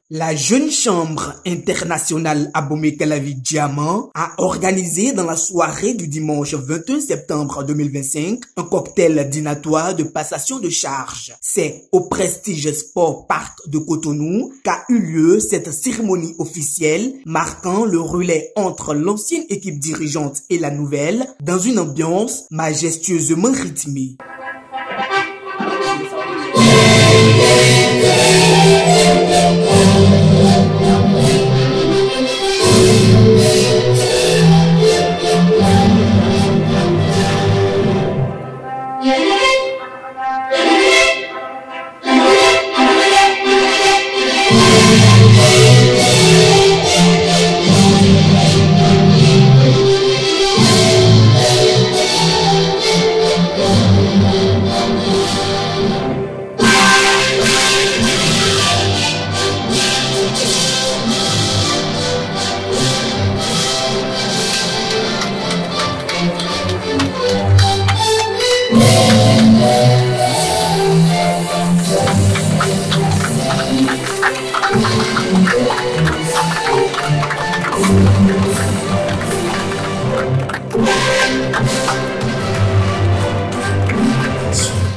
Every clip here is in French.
La Jeune Chambre internationale Abomey-Calavi Diamant a organisé dans la soirée du dimanche 21 septembre 2025 un cocktail dînatoire de passation de charge. C'est au Prestige Sport Park de Cotonou qu'a eu lieu cette cérémonie officielle marquant le relais entre l'ancienne équipe dirigeante et la nouvelle dans une ambiance majestueusement rythmée.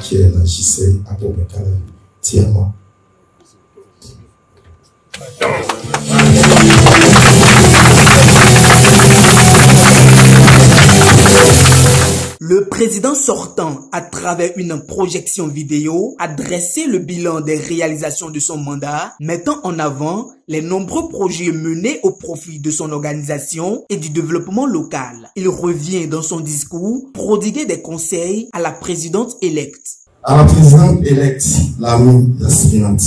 Qui est la JC Abomey-Calavi Diamant. Le président sortant, à travers une projection vidéo, a dressé le bilan des réalisations de son mandat, mettant en avant les nombreux projets menés au profit de son organisation et du développement local. Il revient dans son discours prodiguer des conseils à la présidente électe. À la présidente électe, l'amie aspirante,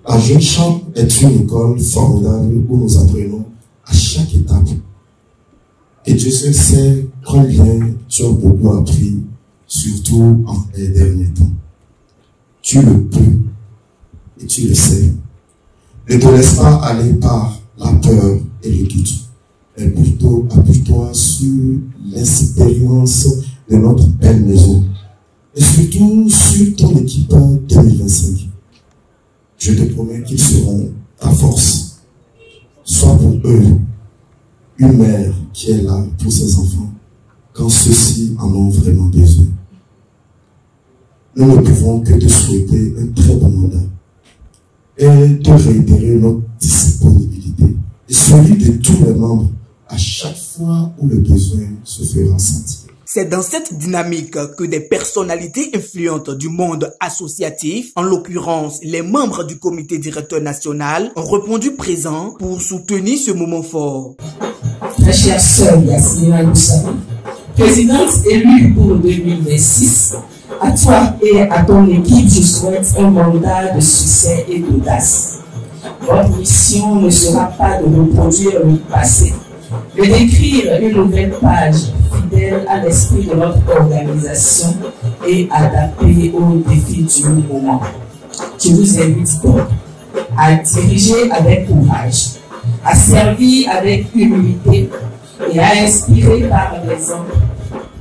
la Jeune Chambre est une école formidable où nous apprenons à chaque étape. Et Dieu seul sait combien tu as beaucoup appris, surtout en les derniers temps. Tu le peux et tu le sais. Ne te laisse pas aller par la peur et le doute, mais plutôt appuie-toi sur l'expérience de notre belle maison et surtout sur ton équipe 2025. Je te promets qu'ils seront ta force. Sois pour eux une mère qui est là pour ses enfants quand ceux-ci en ont vraiment besoin. Nous ne pouvons que te souhaiter un très bon mandat et te réitérer notre disponibilité et celui de tous les membres à chaque fois où le besoin se fera sentir. C'est dans cette dynamique que des personnalités influentes du monde associatif, en l'occurrence les membres du comité directeur national, ont répondu présent pour soutenir ce moment fort. Très chère sœur Yasmina Youssami, présidente élue pour 2026, à toi et à ton équipe, je souhaite un mandat de succès et d'audace. Votre mission ne sera pas de reproduire le passé, mais d'écrire une nouvelle page fidèle à l'esprit de notre organisation et adaptée aux défis du moment. Je vous invite donc à diriger avec courage, à servir avec humilité et à inspirer par l'exemple,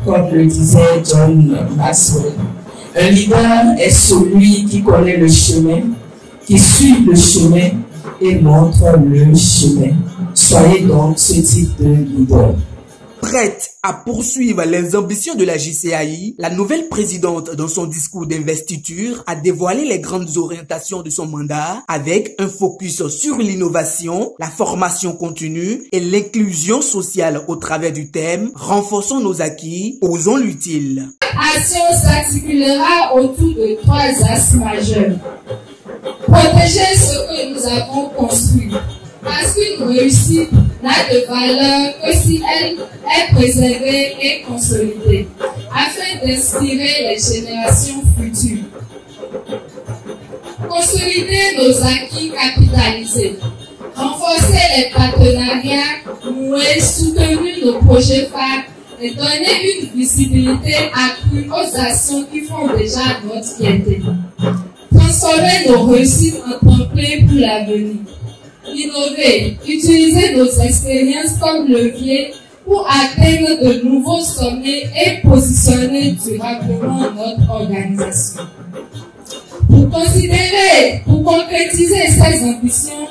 comme le disait John Maxwell. Un leader est celui qui connaît le chemin, qui suit le chemin et montre le chemin. Soyez donc ce type de leader. Prête à poursuivre les ambitions de la JCAI, la nouvelle présidente, dans son discours d'investiture, a dévoilé les grandes orientations de son mandat avec un focus sur l'innovation, la formation continue et l'inclusion sociale au travers du thème « Renforçons nos acquis, osons l'utile ». L'action s'articulera autour de 3 axes majeurs. Protéger ce que nous avons construit. Parce qu'une réussite n'a de valeur que si elle est préservée et consolidée, afin d'inspirer les générations futures. Consolider nos acquis capitalisés, renforcer les partenariats noués, soutenir nos projets phares et donner une visibilité accrue aux actions qui font déjà notre fierté. Transformer nos réussites en tremplin pour l'avenir. Innover, utiliser nos expériences comme levier pour atteindre de nouveaux sommets et positionner durablement notre organisation. Pour concrétiser ces ambitions,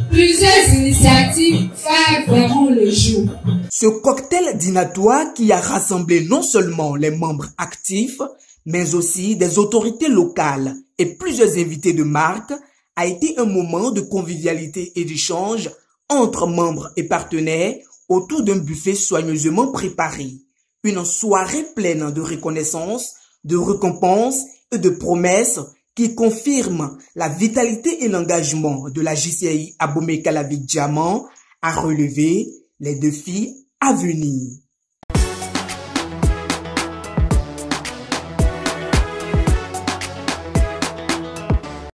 plusieurs initiatives phares verront le jour. Ce cocktail dînatoire qui a rassemblé non seulement les membres actifs, mais aussi des autorités locales et plusieurs invités de marque, a été un moment de convivialité et d'échange entre membres et partenaires autour d'un buffet soigneusement préparé. Une soirée pleine de reconnaissance, de récompenses et de promesses qui confirme la vitalité et l'engagement de la JCI Abomey-Calavi Diamant à relever les défis à venir.